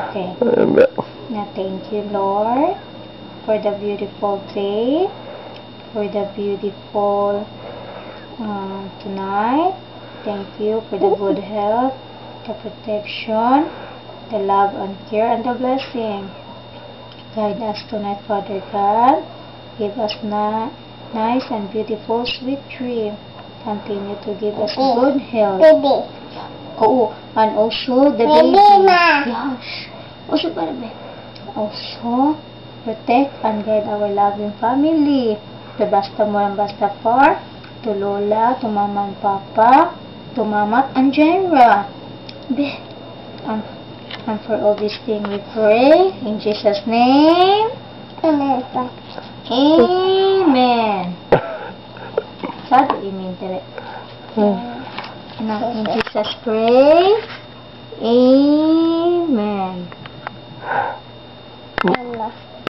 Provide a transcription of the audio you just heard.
Okay. Now, thank you, Lord, for the beautiful day, for the beautiful tonight. Thank you for the good health, the protection, the love and care, and the blessing. Guide us tonight, Father God. Give us nice and beautiful sweet dream. Continue to give us good health. Baby. Oh, and also the Baby, baby. ma. Yes. Also, baby. Also, protect and guide our loving family. To basta mo and basta far. To Lola, to Mama and Papa, to Mama and Jenra. And for all these things we pray. In Jesus' name. Amen. Amen. Sabi, amen, Tere. Now, in Jesus pray. Amen. Allah.